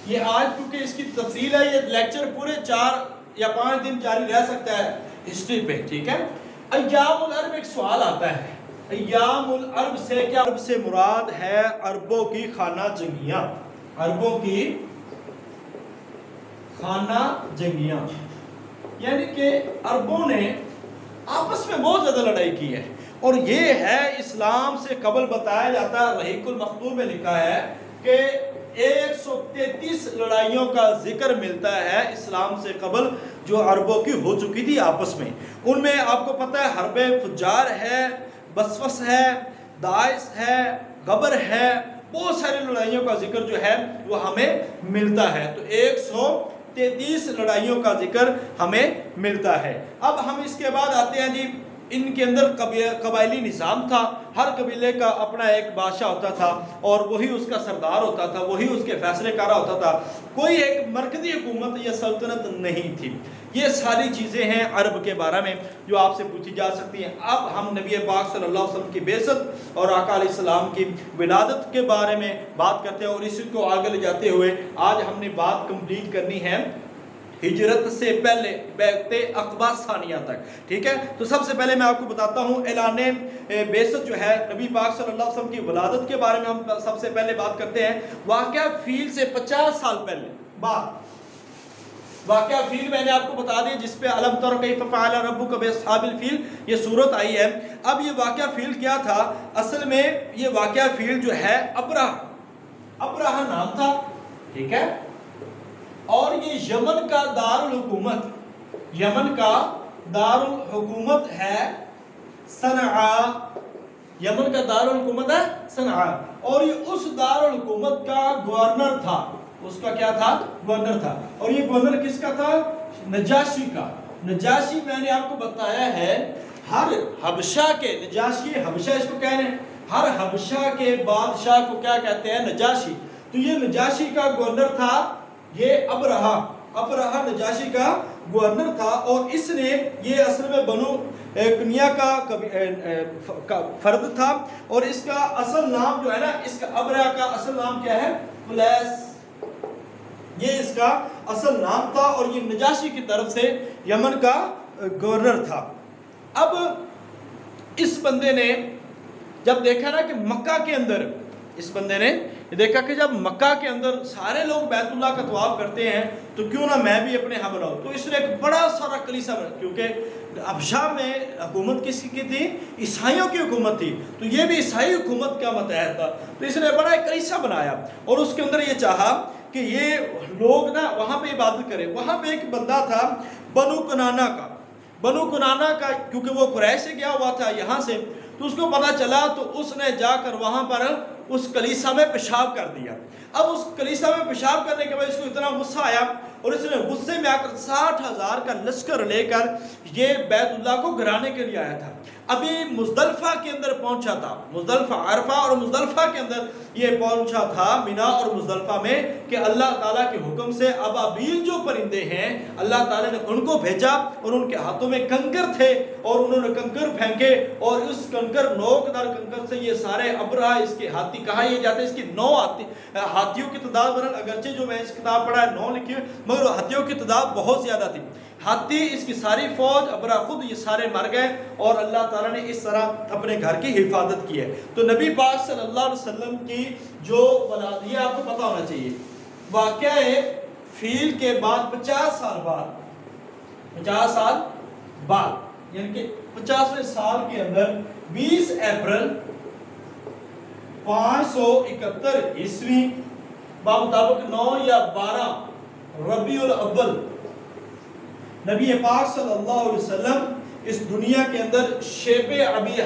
یہ آج کیونکہ اس کی تفصیل ہے، یہ لیکچر پورے 4 یا 5 دن جاری رہ سکتا ہے ہسٹری پہ، ٹھیک ہے۔ ایام العرب ایک سوال آتا ہے، ایام العرب سے کیا؟ عرب سے مراد ہے عربوں کی خانہ جنگیاں، عربوں کی خانہ جنگیاں، یعنی کہ عربوں نے آپس میں بہت زیادہ لڑائی کی ہے، اور یہ ہے اسلام سے قبل بتایا جاتا ہے، رحیق المختوم میں لکھا ہے کہ 133 لڑائیوں کا ذکر ملتا ہے اسلام سے قبل جو عربوں کی ہو چکی تھی آپس میں۔ ان میں آپ کو پتہ ہے حرب فجار ہے، بسفس ہے، داعش ہے، غبر ہے، بہت ساری لڑائیوں کا ذکر جو ہے وہ ہمیں ملتا ہے۔ تو 133 لڑائیوں کا ذکر ہمیں ملتا ہے۔ اب ہم اس کے بعد آتے ہیں جی، ان کے اندر قبائلی نظام تھا، ہر قبیلے کا اپنا ایک بادشاہ ہوتا تھا اور وہی اس کا سردار ہوتا تھا، وہی اس کے فیصلے کارہ ہوتا تھا، کوئی ایک مرکزی حکومت یا سلطنت نہیں تھی۔ یہ ساری چیزیں ہیں عرب کے بارے میں جو آپ سے پوچھی جا سکتی ہیں۔ اب ہم نبی پاک صلی اللہ علیہ وسلم کی بعثت اور آقا علیہ السلام کی ولادت کے بارے میں بات کرتے ہیں، اور اسی کو آگے لے جاتے ہوئے آج ہم نے بات کمپلیٹ کرنی ہے ہجرت سے پہلے بیعت عقبہ ثانیہ تک، ٹھیک ہے۔ تو سب سے پہلے میں آپ کو بتاتا ہوں اعلان بعثت جو ہے نبی پاک صلی اللہ علیہ وسلم کی ولادت کے بارے میں ہم سب سے پہلے بات کرتے ہیں۔ واقعہ فیل سے 50 سال پہلے واقعہ فیل میں نے آپ کو بتا دیا، جس پہ الم تر کیف فعل ربک باصحاب الفیل یہ صورت آئی ہے۔ اب یہ واقعہ فیل کیا تھا؟ اصل میں یہ واقعہ فیل جو ہے ابرہ نام تھا، ٹھیک ہے، اور یہ یمن کا دارالحکومت ہے صنعاء، یمن کا دارالحکومت ہے صنعاء، اور یہ اس دارالحکومت کا گورنر تھا، اس کا کیا تھا؟ گورنر تھا۔ اور یہ گورنر کس کا تھا؟ نجاشی کا۔ نجاشی میں نے آپ کو بتایا ہے ہر حبشہ کے، نجاشی حبشہ اس کو کہنے، ہر حبشہ کے بادشاہ کو کیا کہتے ہیں؟ نجاشی۔ تو یہ نجاشی کا گورنر تھا، یہ ابرہہ نجاشی کا گورنر تھا، اور اس نے یہ اصل میں بنو کنیا کا فرد تھا، اور اس کا اصل نام جو ہے نا، اس کا ابرہہ کا اصل نام کیا ہے؟ پلیس، یہ اس کا اصل نام تھا، اور یہ نجاشی کی طرف سے یمن کا گورنر تھا۔ اب اس بندے نے جب دیکھا نا کہ مکہ کے اندر، اس بندے نے دیکھا کہ جب مکہ کے اندر سارے لوگ بیت اللہ کا طواف کرتے ہیں تو کیوں نہ میں بھی اپنے ہاں بناؤں، تو اس نے ایک بڑا سارا کلیسا بنا، کیونکہ حبشہ میں حکومت کس کی تھی؟ عیسائیوں کی حکومت تھی، تو یہ بھی عیسائی حکومت کا متحد تھا، تو اس نے بڑا ایک کلیسا بنایا، اور اس کے اندر یہ چاہا کہ یہ لوگ نا وہاں پہ عبادت کریں۔ وہاں پہ ایک بندہ تھا بنو کنانہ کا، کیونکہ وہ قریش سے گیا ہوا تھا یہاں سے، تو اس کو پتہ چلا، تو اس نے جا کر وہاں پر اس کلیسا میں پیشاب کر دیا۔ اب اس کلیسا میں پیشاب کرنے کے بعد اس کو اتنا غصہ آیا، اور اس نے غصے میں آ کر 60,000 کا لشکر لے کر یہ بیت اللہ کو گرانے کے لیے آیا تھا۔ ابھی مزدلفہ کے اندر پہنچا تھا، مزدلفہ، عرفہ اور مزدلفہ کے اندر یہ پہنچا تھا، مینا اور مزدلفہ میں، کہ اللہ تعالیٰ کے حکم سے ابابیل جو پرندے ہیں اللہ تعالیٰ نے ان کو بھیجا، اور ان کے ہاتھوں میں کنکر تھے، اور انہوں نے کنکر پھینکے، اور اس کنکر، نوک دار کنکر سے یہ سارے ابرہہ، اس کے ہاتھی کہا یہ جاتے ہیں، اس کی 9 ہاتھیوں کی تعداد بہرحال اگرچہ جو میں اس کتاب پڑھا ہے 9 لکھی ہے، مگر ہاتھیوں کی تعداد بہت زیادہ تھی۔ ہاتھی، اس کی ساری فوج، ابرہہ خود، یہ سارے مر گئے، اور اللہ تعالیٰ نے اس طرح اپنے گھر کی حفاظت کی ہے۔ تو نبی پاک صلی اللہ علیہ وسلم کی جو ولادت، یہ آپ کو پتہ ہونا چاہیے، واقعہ فیل کے بعد 50 سال بعد، یعنی کہ 50ویں سال کے اندر 20 اپریل 571 عیسوی بمطابق 9 یا 12 ربیع الاول، نبی پاک صلی اللہ علیہ وسلم اس دنیا کے اندر شیب ابی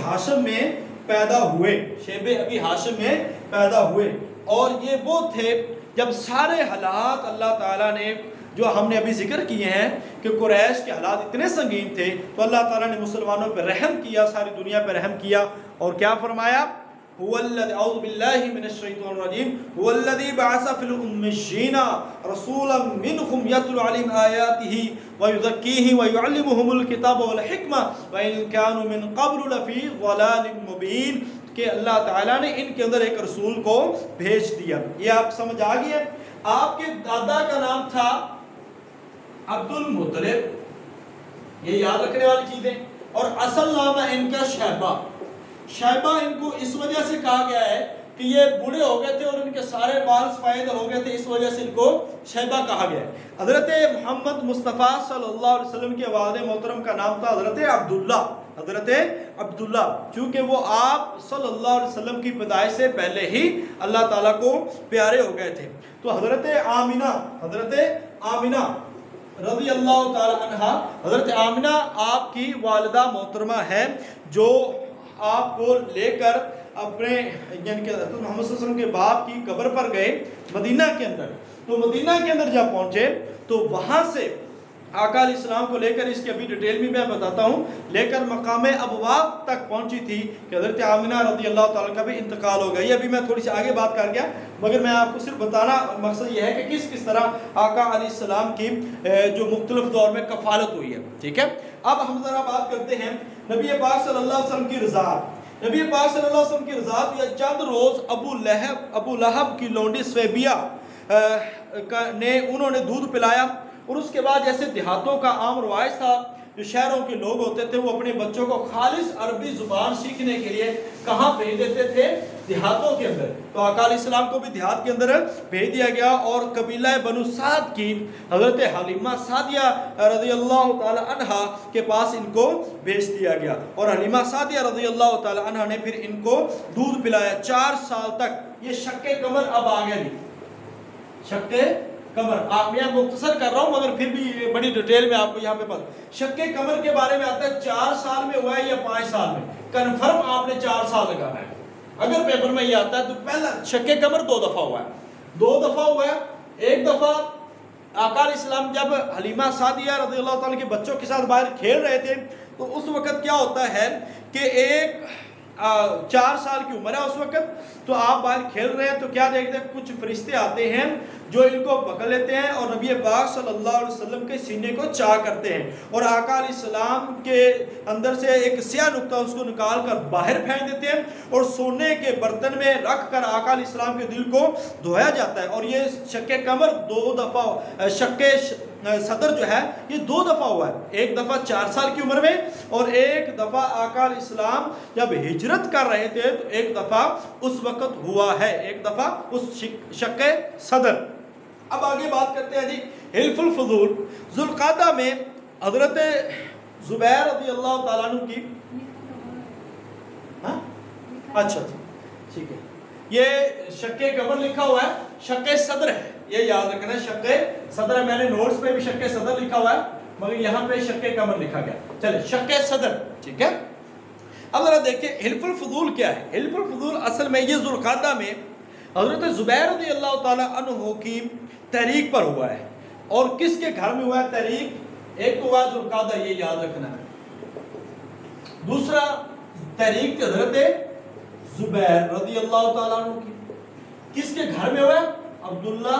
ہاشم میں پیدا ہوئے، اور یہ وہ تھے جب سارے حالات اللہ تعالیٰ نے جو ہم نے ابھی ذکر کیے ہیں کہ قریش کے حالات اتنے سنگین تھے، تو اللہ تعالیٰ نے مسلمانوں پہ رحم کیا، ساری دنیا پہ رحم کیا، اور کیا فرمایا؟ اعوذ باللہ من الشیطان الرجیم هو الذی بعث فی الأمیین رسولا منهم یتلو علیہم آیاتہ ویزکیہم ویعلمہم الکتاب والحکمہ وإن كانوا من قبل لفی ضلال مبین، کہ اللہ تعالیٰ نے ان کے اندر ایک رسول کو بھیج دیا۔ یہ آپ سمجھ آ گئی ہے۔ آپ کے دادا کا نام تھا عبد المطلب، یہ یاد رکھنے والی چیزیں، اور اصل نام ہے ان کا شیبہ۔ شیبہ ان کو اس وجہ سے کہا گیا ہے کہ یہ بوڑھے ہو گئے تھے اور ان کے سارے بال سفید ہو گئے تھے، اس وجہ سے ان کو شیبہ کہا گیا ہے۔ حضرت محمد مصطفیٰ صلی اللہ علیہ وسلم کے والد محترم کا نام تھا حضرت عبداللہ، حضرت عبداللہ، چونکہ وہ آپ صلی اللہ علیہ وسلم کی پیدائش سے پہلے ہی اللہ تعالیٰ کو پیارے ہو گئے تھے۔ تو حضرت آمینہ رضی اللہ تعالی عنہ، حضرت آمینہ آپ کی والدہ محترمہ ہے، جو آپ کو لے کر اپنے یعنی کہ حضرت محمد صلی اللہ علیہ وسلم کے باپ کی قبر پر گئے مدینہ کے اندر۔ تو مدینہ کے اندر جب پہنچے تو وہاں سے آقا علیہ السلام کو لے کر، اس کی ابھی ڈیٹیل بھی میں بتاتا ہوں، لے کر مقام ابوا تک پہنچی تھی کہ حضرت آمینہ رضی اللہ تعالیٰ کا بھی انتقال ہو گیا۔ یہ ابھی میں تھوڑی سی آگے بات کر گیا، مگر میں آپ کو صرف بتانا مقصد یہ ہے کہ کس طرح آقا علیہ السلام کی جو مختلف دور میں کفالت ہوئی ہے، ٹھیک ہے۔ اب ہم ذرا بات کرتے ہیں نبی پاک صلی اللہ علیہ وسلم کی رضاعت۔ نبی پاک صلی اللہ علیہ وسلم کی رضاعت یا چند روز ابو لہب کی لونڈی سویبیہ نے انہوں نے دودھ پلایا، اور اس کے بعد جیسے دیہاتوں کا عام رواج تھا، جو شہروں کے لوگ ہوتے تھے وہ اپنے بچوں کو خالص عربی زبان سیکھنے کے لیے کہاں بھیج دیتے تھے؟ دیہاتوں کے اندر۔ تو آقا علیہ السلام کو بھی دیہات کے اندر بھیج دیا گیا، اور قبیلہ بنو سعد کی حضرت حلیمہ سعدیہ رضی اللہ تعالی عنہ کے پاس ان کو بھیج دیا گیا، اور حلیمہ سعدیہ رضی اللہ تعالی عنہ نے پھر ان کو دودھ پلایا 4 سال تک۔ یہ شق قمر اب آ گیا نہیں، شق قمر میں مختصر کر رہا ہوں مگر پھر بھی بڑی ڈیٹیل میں آپ کو یہاں پہ پتہ۔ شق قمر کے بارے میں آتا ہے 4 سال میں ہوا ہے یا 5 سال میں، کنفرم آپ نے 4 سال لگانا ہے۔ اگر پیپر میں یہ آتا ہے تو پہلا شق قمر 2 دفعہ ہوا ہے، 2 دفعہ ہوا ہے۔ ایک دفعہ آقا علیہ السلام جب حلیمہ سعدیہ رضی اللہ تعالیٰ کے بچوں کے ساتھ باہر کھیل رہے تھے، تو اس وقت کیا ہوتا ہے کہ ایک 4 سال کی عمر ہے اس وقت، تو آپ باہر کھیل رہے ہیں تو کیا دیکھتے ہیں، کچھ فرشتے آتے ہیں جو ان کو پکڑ لیتے ہیں اور نبی پاک صلی اللہ علیہ وسلم کے سینے کو چاہ کرتے ہیں، اور آقا علیہ السلام کے اندر سے ایک سیاہ نقطہ اس کو نکال کر باہر پھینک دیتے ہیں، اور سونے کے برتن میں رکھ کر آقا علیہ السلام کے دل کو دھویا جاتا ہے۔ اور یہ شق قمر 2 دفعہ، شق صدر جو ہے یہ 2 دفعہ ہوا ہے، ایک دفعہ 4 سال کی عمر میں، اور ایک دفعہ آقا علیہ السلام جب ہجرت کر رہے تھے تو ایک دفعہ اس وقت ہوا ہے، ایک دفعہ اس شق صدر۔ اب آگے بات کرتے ہیں جی حلف الفضول۔ ذوالقعدہ میں حضرت زبیر رضی اللہ تعالیٰ عنہ کی اچھا ٹھیک ہے، یہ شق قمر لکھا ہوا ہے، شق صدر ہے، یہ یاد رکھنا ہے، شق صدر ہے۔ میں نے نوٹس پہ بھی شق صدر لکھا ہوا ہے مگر یہاں پہ شق قمر لکھا گیا، چلے شق صدر، ٹھیک ہے۔ اب ذرا دیکھیں حلف الفضول کیا ہے۔ حلف الفضول اصل میں یہ ذوالقعدہ میں حضرت زبیر رضی اللہ تعالی عنہ کی تحریک پر ہوا ہے، اور کس کے گھر میں ہوا ہے تحریک؟ ایک تو ہوا ذوالقعدہ، یہ یاد رکھنا ہے۔ دوسرا تحریک حضرت زبیر رضی اللہ تعالیٰ عنہ کی، کس کے گھر میں ہوا ہے؟ عبداللہ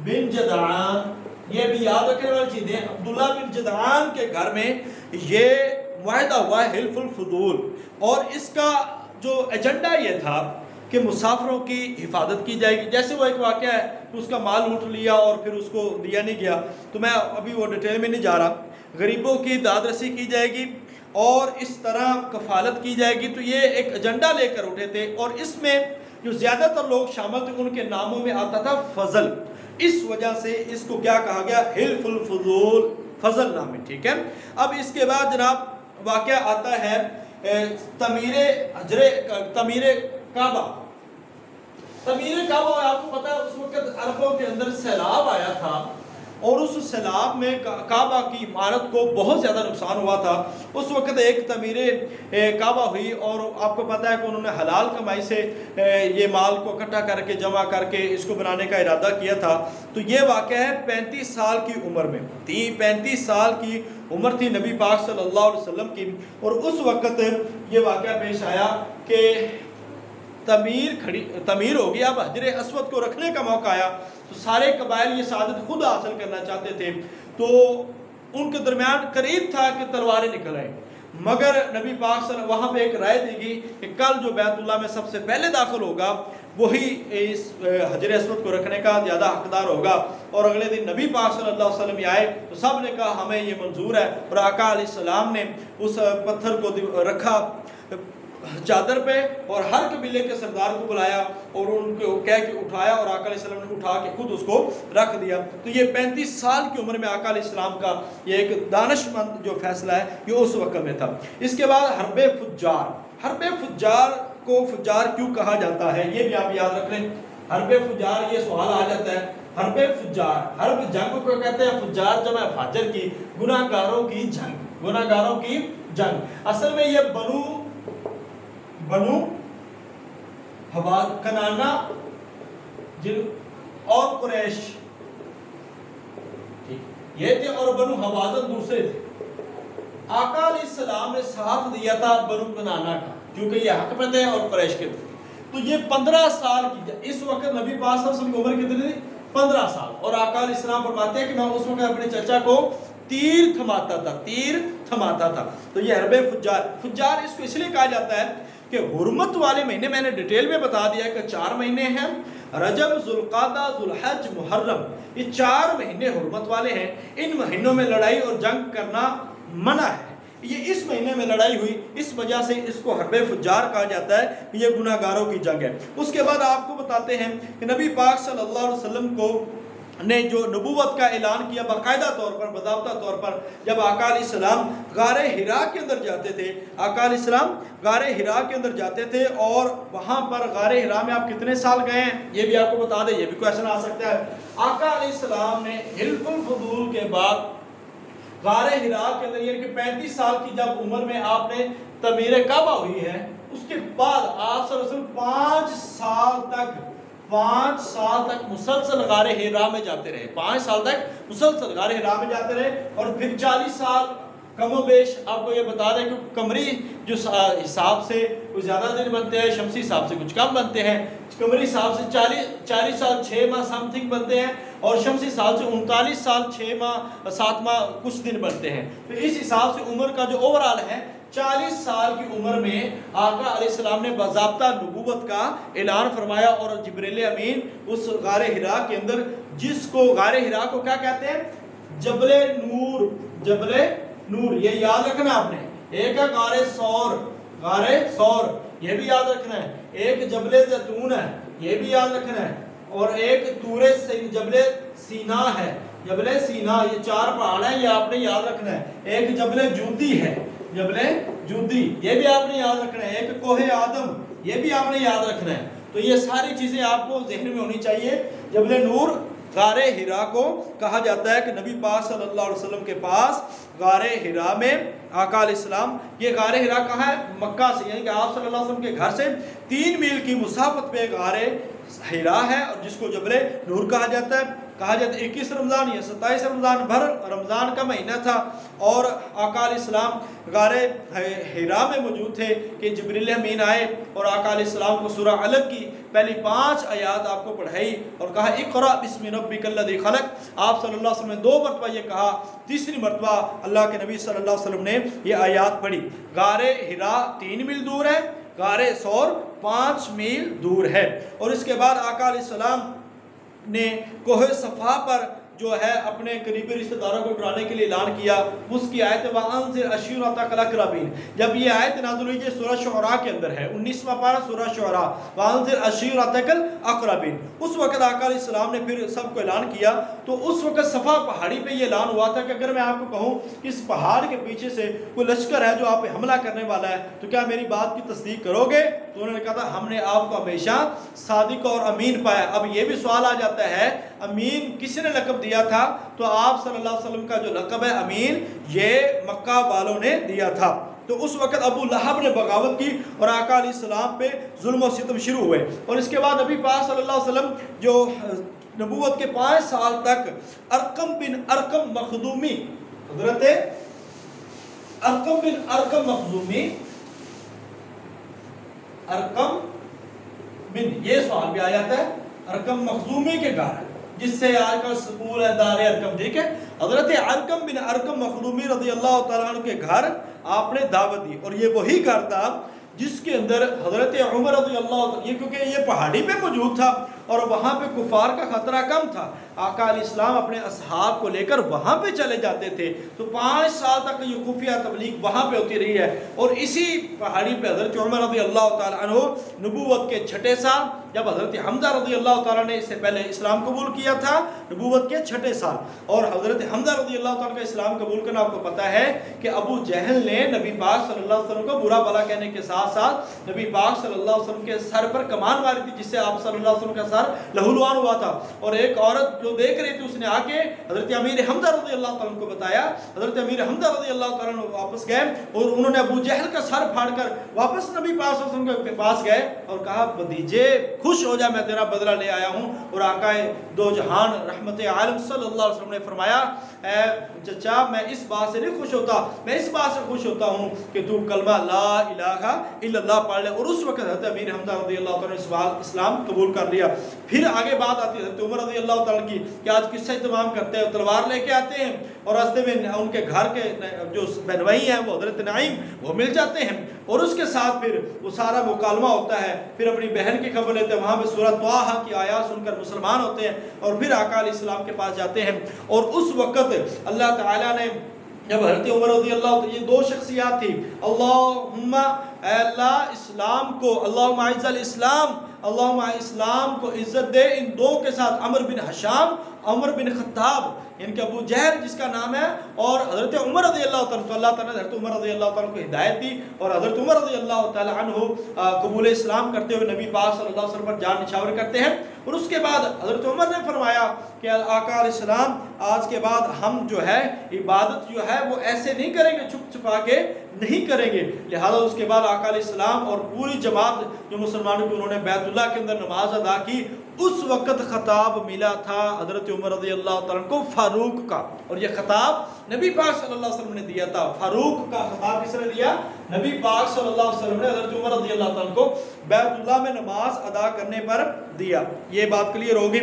بن جدعان، یہ بھی یاد رکھنے والی چیزیں، عبداللہ بن جدعان کے گھر میں یہ معاہدہ ہوا ہے حلف الفضول، اور اس کا جو ایجنڈا یہ تھا کہ مسافروں کی حفاظت کی جائے گی۔ جیسے وہ ایک واقعہ ہے کہ اس کا مال لوٹ لیا اور پھر اس کو دیا نہیں گیا، تو میں ابھی وہ ڈیٹیل میں نہیں جا رہا۔ غریبوں کی داد رسی کی جائے گی اور اس طرح کفالت کی جائے گی، تو یہ ایک ایجنڈا لے کر اٹھے تھے، اور اس میں جو زیادہ تر لوگ شامل تھے ان کے ناموں میں آتا تھا فضل، اس وجہ سے اس کو کیا کہا گیا؟ حلف الفضول، فضل نام ہے، ٹھیک ہے۔ اب اس کے بعد جناب واقعہ آتا ہے تعمیر کعبہ۔ تعمیر کعبہ آپ کو پتا ہے اس وقت عربوں کے اندر سیلاب آیا تھا، اور اس سیلاب میں کعبہ کی عمارت کو بہت زیادہ نقصان ہوا تھا۔ اس وقت ایک تعمیر کعبہ ہوئی، اور آپ کو پتا ہے کہ انہوں نے حلال کمائی سے یہ مال کو اکٹھا کر کے جمع کر کے اس کو بنانے کا ارادہ کیا تھا۔ تو یہ واقعہ ہے 35 سال کی عمر میں، 35 سال کی عمر تھی نبی پاک صلی اللہ علیہ وسلم کی، اور اس وقت یہ واقعہ پیش آیا کہ تعمیر ہوگی، اب حجر اسود کو رکھنے کا موقع آیا تو سارے قبائل یہ سعادت خود حاصل کرنا چاہتے تھے، تو ان کے درمیان قریب تھا کہ تلواریں نکل آئیں، مگر نبی پاک صلی اللہ علیہ وسلم وہاں پہ ایک رائے دی گئی کہ کل جو بیت اللہ میں سب سے پہلے داخل ہوگا وہی اس حجر اسود کو رکھنے کا زیادہ حقدار ہوگا۔ اور اگلے دن نبی پاک صلی اللہ علیہ وسلم آئے تو سب نے کہا ہمیں یہ منظور ہے، اور آقا علیہ السلام نے اس پتھر کو رکھا چادر پہ اور ہر قبیلے کے سردار کو بلایا اور ان کو کہہ کے اٹھایا، اور آقا علیہ السلام نے اٹھا کے خود اس کو رکھ دیا۔ تو یہ 35 سال کی عمر میں آقا علیہ السلام کا یہ ایک دانش مند جو فیصلہ ہے یہ اس وقت میں تھا۔ اس کے بعد حرب فجار، حرب فجار کو فجار کیوں کہا جاتا ہے یہ بھی آپ یاد رکھ لیں۔ حرب فجار یہ سوال آ جاتا ہے، حرب فجار، حرب جنگ کو کہتے ہیں، فجار جمع فاجر کی، گناہ گاروں کی جنگ، گناہ گاروں کی جنگ۔ اصل میں یہ بنو کنانا اور قریش یہ تھے، اور بنو حوازن دوسرے تھے۔ آقا علیہ السلام نے ساتھ دیا تھا بنو کنانا کا، کیونکہ یہ حق میں تھے اور قریش کے تھے۔ تو یہ 15 سال کی، اس وقت نبی پاک صلی اللہ علیہ وسلم کی عمر کتنی تھی؟ 15 سال، اور آقا علیہ السلام فرماتے ہیں کہ میں اس وقت اپنے چچا کو تیر تھماتا تھا۔ تو یہ حرب فجار اس کو اس لیے کہا جاتا ہے کہ حرمت والے مہینے میں نے ڈیٹیل میں بتا دیا کہ 4 مہینے ہیں، رجب، ذوالقعدہ، ذوالحج، محرم، یہ 4 مہینے حرمت والے ہیں۔ ان مہینوں میں لڑائی اور جنگ کرنا منع ہے۔ یہ اس مہینے میں لڑائی ہوئی، اس وجہ سے اس کو حرب فجار کہا جاتا ہے، یہ گناہ گاروں کی جنگ ہے۔ اس کے بعد آپ کو بتاتے ہیں کہ نبی پاک صلی اللہ علیہ وسلم کو نے جو نبوت کا اعلان کیا باقاعدہ طور پر، باضابطہ طور پر، جب آقا علیہ السلام غار حرا کے اندر جاتے تھے، آقا علیہ السلام غار حرا کے اندر جاتے تھے، اور وہاں پر غار حرا میں آپ کتنے سال گئے ہیں یہ بھی آپ کو بتا دیں، یہ بھی کویشچن آ سکتا ہے۔ آقا علیہ السلام نے حلف الفضول کے بعد غار حرا کے اندر، یعنی کہ 35 سال کی جب عمر میں آپ نے تعمیر کعبہ ہوئی ہے، اس کے بعد آپ صلی اللہ علیہ وسلم 5 سال تک مسلسل غار حرا میں جاتے رہے، 5 سال تک مسلسل غار حرا میں جاتے رہے، اور پھر 40 سال کم و بیش آپ کو یہ بتا دیں کہ قمری جو حساب سے کچھ زیادہ دن بنتے ہیں، شمسی حساب سے کچھ کم بنتے ہیں، قمری حساب سے 40 سال 6 ماہ سم تھنگ بنتے ہیں، اور شمسی سال سے 39 سال 6 ماہ 7 ماہ کچھ دن بنتے ہیں۔ تو اس حساب سے عمر کا جو اوورال ہے 40 سال کی عمر میں آقا علیہ السلام نے باضابطہ نبوت کا اعلان فرمایا، اور جبریل امین اس غار حرا کے اندر، جس کو غار حرا کو کیا کہتے ہیں؟ جبل نور، جبل نور، یہ یاد رکھنا آپ نے۔ ایک ہے غار ثور، غار ثور یہ بھی یاد رکھنا ہے، ایک جبل زیتون ہے یہ بھی یاد رکھنا ہے، اور ایک جبل سینا ہے، جبل سینا، یہ 4 پہاڑ ہیں، یہ آپ نے یاد رکھنا ہے۔ ایک جبل جودی ہے، جبل جودی یہ بھی آپ نے یاد رکھنا ہے، ایک کوہ آدم یہ بھی آپ نے یاد رکھنا ہے۔ تو یہ ساری چیزیں آپ کو ذہن میں ہونی چاہیے۔ جبل نور غار حرا کو کہا جاتا ہے کہ نبی پاک صلی اللہ علیہ وسلم کے پاس غار حرا میں آقا علیہ السلام، یہ غار حرا کہاں ہے؟ مکہ سے، یعنی کہ آپ صلی اللہ علیہ وسلم کے گھر سے 3 میل کی مسافت پہ غار حرا ہے، اور جس کو جبل نور کہا جاتا ہے۔ 21 رمضان یا 27 رمضان، بھر رمضان کا مہینہ تھا، اور آقا علیہ السلام غار حرا میں موجود تھے کہ جبریل امین آئے اور آقا علیہ السلام کو سورہ علق کی پہلی 5 آیات آپ کو پڑھائی اور کہا اقرأ بسم ربک الذی خلق۔ آپ صلی اللہ علیہ وسلم نے 2 مرتبہ یہ کہا، تیسری مرتبہ اللہ کے نبی صلی اللہ علیہ وسلم نے یہ آیات پڑھی۔ غار حرا 3 میل دور ہے، غار ثور 5 میل دور ہے، اور اس کے بعد آقا علیہ السلام نے کوہ صفا پر جو ہے اپنے قریبی رشتہ داروں کو ڈرانے کے لیے اعلان کیا۔ اس کی آیت وَأَنذِرْ عَشِيرَتَكَ الْأَقْرَبِينَ، جب یہ آیت نازل ہوئی، یہ سورہ شعراء کے اندر ہے، 19واں پارہ سورہ شعراء، وَأَنذِرْ عَشِيرَتَكَ الْأَقْرَبِينَ۔ اس وقت آقا علیہ السلام نے پھر سب کو اعلان کیا، تو اس وقت صفا پہاڑی پہ یہ اعلان ہوا تھا کہ اگر میں آپ کو کہوں کہ اس پہاڑ کے پیچھے سے کوئی لشکر ہے جو آپ پہ حملہ کرنے والا ہے، تو کیا میری بات کی تصدیق کرو گے؟ تو انہوں نے کہا تھا ہم نے آپ کو ہمیشہ صادق اور امین پایا۔ اب یہ بھی سوال آ جاتا ہے امین کس نے لقب دیا تھا؟ تو آپ صلی اللہ علیہ وسلم کا جو لقب ہے امین، یہ مکہ والوں نے دیا تھا۔ تو اس وقت ابو لہب نے بغاوت کی اور آقا علیہ السلام پہ ظلم و ستم شروع ہوئے، اور اس کے بعد نبی پاک صلی اللہ علیہ وسلم جو نبوت کے 5 سال تک ارقم بن ارقم مخزومی، حضرت ارقم بن ارقم مخزومی، ارقم من، یہ سوال بھی آ جاتا ہے، ارقم مخزومی کے گھر ہے، جس سے آج کل سکول ہے دار ارقم، ٹھیک ہے، حضرت ارقم بن ارقم مخزومی رضی اللہ تعالیٰ عنہ کے گھر آپ نے دعوت دی، اور یہ وہی گھر تھا جس کے اندر حضرت عمر رضی اللہ عنہ، یہ کیونکہ یہ پہاڑی پہ موجود تھا اور وہاں پہ کفار کا خطرہ کم تھا، آقا علیہ السلام اپنے اصحاب کو لے کر وہاں پہ چلے جاتے تھے، تو 5 سال تک یہ خفیہ تبلیغ وہاں پہ ہوتی رہی ہے، اور اسی پہاڑی پہ حضرت عمر رضی اللہ تعالیٰ عنہ نبوت کے 6 سال، جب حضرت حمزہ رضی اللہ تعالیٰ نے اس سے پہلے اسلام قبول کیا تھا، نبوت کے 6 سال، اور حضرت حمزہ رضی اللہ تعالیٰ کا اسلام قبول کرنا آپ کو پتہ ہے کہ ابو جہل نے نبی پاک صلی اللہ علیہ وسلم کو برا بھلا کہنے کے ساتھ ساتھ نبی پاک صلی اللہ علیہ وسلم کے سر پر کمان ماری تھی، جس سے آپ صلی اللہ علیہ وسلم کا سر لہولوان ہوا تھا، اور ایک عورت جو دیکھ رہی تھی اس نے آ کے حضرت امیر حمزہ رضی اللہ تعالیٰ کو بتایا، حضرت امیر حمزہ رضی اللہ تعالیٰ واپس گئے اور انہوں نے ابو جہل کا سر پھاڑ کر واپس نبی پاک صلی اللہ علیہ وسلم کے پاس گئے اور کہا بھتیجے خوش ہو جا، میں تیرا بدلہ لے آیا ہوں، اور آقا دو جہان رحمت عالم صلی اللہ علیہ وسلم نے فرمایا اے چچا میں اس بات سے نہیں خوش ہوتا، میں اس بات سے خوش ہوتا ہوں کہ تو کلمہ لا الہ الا اللہ پڑھ لے، اور اس وقت حضرت امیر حمزہ رضی اللہ تعالیٰ نے اسلام قبول کر لیا۔ پھر آگے بات آتی ہے حضرت عمر رضی اللہ تعالیٰ کی کہ آج قصہ اہتمام کرتے ہیں، تلوار لے کے آتے ہیں اور راستے میں ان کے گھر کے جو بہنوئی ہیں وہ حضرت نعیم وہ مل جاتے ہیں، اور اس کے ساتھ پھر وہ سارا مکالمہ ہوتا ہے، پھر اپنی بہن کی خبر لیتے ہیں، وہاں پہ سورہ طٰہٰ کی آیات سن کر مسلمان ہوتے ہیں، اور پھر آقا علیہ السلام کے پاس جاتے ہیں، اور اس وقت اللہ تعالیٰ نے جب حضرت عمر رضی اللہ عنہ، یہ 2 شخصیات تھی، اللہم اے اللہ اسلام کو، اللہم اعز الاسلام، اللہم اسلام کو عزت دے، ان 2 کے ساتھ عمر بن حشام، عمر بن خطاب، یعنی کہ ابو جہل جس کا نام ہے، اور حضرت عمر رضی اللہ تعالیٰ، تو اللہ تعالیٰ نے حضرت عمر رضی اللہ تعالیٰ کو ہدایت دی، اور حضرت عمر رضی اللہ تعالیٰ عنہ قبول اسلام کرتے ہوئے نبی پاک صلی اللہ علیہ وسلم پر جان نچھاور کرتے ہیں، اور اس کے بعد حضرت عمر نے فرمایا کہ آقا علیہ السلام آج کے بعد ہم جو ہے عبادت جو ہے وہ ایسے نہیں کریں گے، چھپ چھپا کے نہیں کریں گے، لہذا اس کے بعد آقا علیہ السلام اور پوری جماعت جو مسلمانوں کی انہوں نے بیت اللہ کے اندر نماز ادا کی، اس وقت خطاب ملا تھا حضرت عمر رضی اللہ تعالیٰ کو فاروق کا، اور یہ خطاب نبی پاک صلی اللہ علیہ وسلم نے دیا تھا۔ فاروق کا خطاب کس نے دیا؟ نبی پاک صلی اللہ علیہ وسلم نے حضرت عمر رضی اللہ تعالیٰ کو بیت اللہ میں نماز ادا کرنے پر دیا۔ یہ بات کلیئر ہوگی۔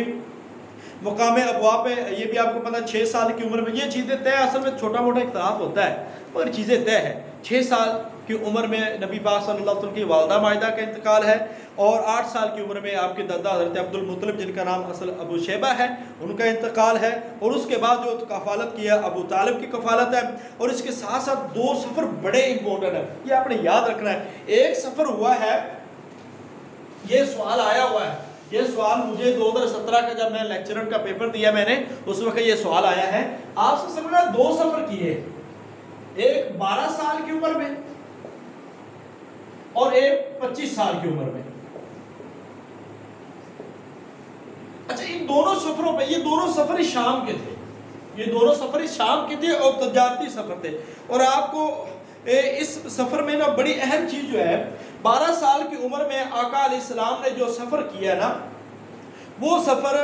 مقام ابواب پہ یہ بھی آپ کو پتہ 6 سال کی عمر میں یہ چیزیں طے، اصل میں چھوٹا موٹا اختلاف ہوتا ہے مگر چیزیں طے ہے۔ 6 سال کی عمر میں نبی پاک صلی اللہ علیہ وسلم کی والدہ ماجدہ کا انتقال ہے، اور 8 سال کی عمر میں آپ کے دادا حضرت عبد المطلب جن کا نام اصل ابو شیبہ ہے ان کا انتقال ہے، اور اس کے بعد جو کفالت کیا ابو طالب کی کفالت ہے، اور اس کے ساتھ ساتھ 2 سفر بڑے امپورٹنٹ ہیں، یہ آپ نے یاد رکھنا ہے۔ ایک سفر ہوا ہے، یہ سوال آیا ہوا ہے، یہ سوال مجھے 2017 کا جب میں لیکچرر کا پیپر دیا میں نے اس وقت یہ سوال آیا ہے، آپ سے سمجھنا 2 سفر کیے، ایک 12 سال کی عمر میں اور ایک 25 سال کی عمر میں۔ اچھا ان دونوں سفروں پہ، یہ دونوں سفر شام کے تھے، یہ دونوں سفر شام کے تھے اور تجارتی سفر تھے، اور آپ کو اس سفر میں نا بڑی اہم چیز جو ہے، 12 سال کی عمر میں آقا علیہ السلام نے جو سفر کیا نا، وہ سفر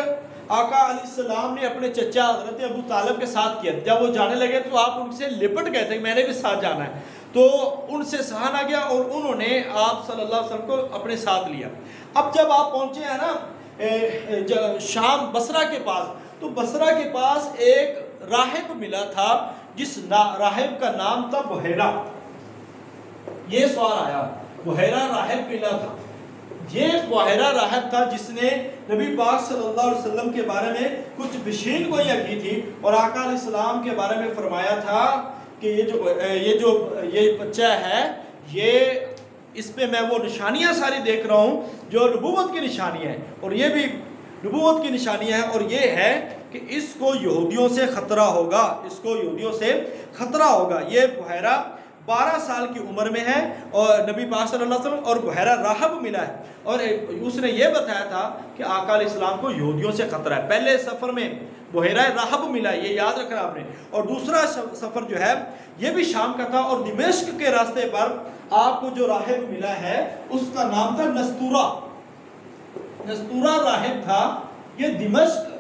آقا علیہ السلام نے اپنے چچا حضرت ابو طالب کے ساتھ کیا۔ جب وہ جانے لگے تو آپ ان سے لپٹ گئے تھے کہ میں نے بھی ساتھ جانا ہے، تو ان سے سہا نہ گیا اور انہوں نے آپ صلی اللہ علیہ وسلم کو اپنے ساتھ لیا۔ اب جب آپ پہنچے ہیں نا شام بصرہ کے پاس، تو بصرہ کے پاس ایک راہب ملا تھا جس راہب کا نام تھا بحیرہ۔ یہ سوال آیا، بحیرہ راہب ملا تھا، یہ بحیرہ راہب تھا جس نے نبی پاک صلی اللہ علیہ وسلم کے بارے میں کچھ بشین گوئیاں کی تھی، اور آقا علیہ السلام کے بارے میں فرمایا تھا کہ یہ بچہ ہے، یہ اس پہ میں وہ نشانیاں ساری دیکھ رہا ہوں جو نبوت کی نشانیاں ہیں، اور یہ بھی نبوت کی نشانیاں ہیں، اور یہ ہے کہ اس کو یہودیوں سے خطرہ ہوگا، اس کو یہودیوں سے خطرہ ہوگا۔ یہ بحیرہ 12 سال کی عمر میں ہے اور نبی پاک صلی اللہ علیہ وسلم اور بحیرہ راہب ملا ہے، اور اس نے یہ بتایا تھا کہ آقا علیہ السلام کو یہودیوں سے خطرہ ہے۔ پہلے سفر میں بحیرہ راہب ملا ہے، یہ یاد رکھنا آپ نے، اور دوسرا سفر جو ہے یہ بھی شام کا تھا، اور دمشق کے راستے پر آپ کو جو راہب ملا ہے اس کا نام تھا نستورہ۔ نستورہ راہب تھا، یہ دمشق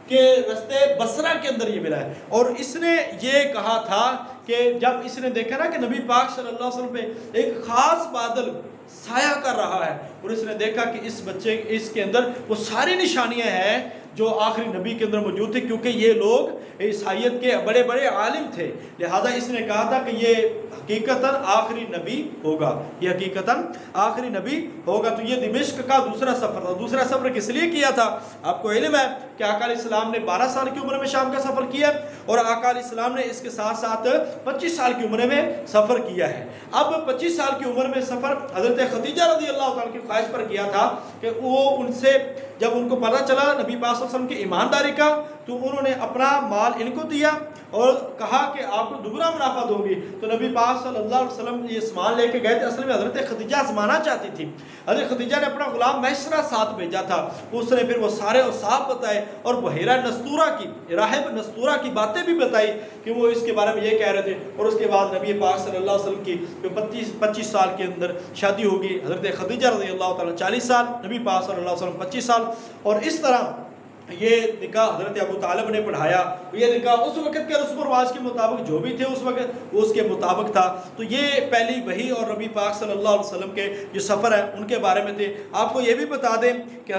کے راستے بصرہ کے اندر یہ ملا ہے، اور اس نے یہ کہا تھا کہ جب اس نے دیکھا نا کہ نبی پاک صلی اللہ علیہ وسلم پہ ایک خاص بادل سایہ کر رہا ہے، اور اس نے دیکھا کہ اس بچے اس کے اندر وہ ساری نشانیاں ہیں جو آخری نبی کے اندر موجود تھے، کیونکہ یہ لوگ عیسائیت کے بڑے بڑے عالم تھے، لہذا اس نے کہا تھا کہ یہ حقیقتاً آخری نبی ہوگا، یہ حقیقتاً آخری نبی ہوگا۔ تو یہ دمشق کا دوسرا سفر تھا۔ دوسرا سفر کس لیے کیا تھا؟ آپ کو علم ہے کہ آقا علیہ السلام نے 12 سال کی عمر میں شام کا سفر کیا، اور آقا علیہ السلام نے اس کے ساتھ ساتھ 25 سال کی عمر میں سفر کیا ہے۔ اب 25 سال کی عمر میں سفر حضرت خدیجہ رضی اللہ تعالیٰ کی خواہش پر کیا تھا کہ وہ ان سے جب ان کو پتہ چلا نبی پاک صلی اللہ علیہ وسلم کی ایمانداری کا، تو انہوں نے اپنا مال ان کو دیا اور کہا کہ آپ کو دگنا منافع دوں گی۔ تو نبی پاک صلی اللہ علیہ وسلم یہ سامان لے کے گئے تھے، اصل میں حضرت خدیجہ آزمانا چاہتی تھی۔ حضرت خدیجہ نے اپنا غلام میسرہ ساتھ بھیجا تھا، اس نے پھر وہ سارے اوصاف بتائے اور بحیرہ نستورہ کی، راہب نستورہ کی باتیں بھی بتائی کہ وہ اس کے بارے میں یہ کہہ رہے تھے، اور اس کے بعد نبی پاک صلی اللہ علیہ وسلم کی جو 25 سال کے اندر شادی ہوگی، حضرت خدیجہ رضی اللہ تعالیٰ 40 سال، نبی پاک صلی اللہ علیہ وسلم 25 سال، اور اس طرح یہ نکاح حضرت ابو طالب نے پڑھایا۔ یہ نکاح اس وقت کے رسم و رواج کے مطابق جو بھی تھے اس وقت وہ اس کے مطابق تھا۔ تو یہ پہلی وحی اور نبی پاک صلی اللہ علیہ وسلم کے جو سفر ہیں ان کے بارے میں تھے۔ آپ کو یہ بھی بتا دیں کہ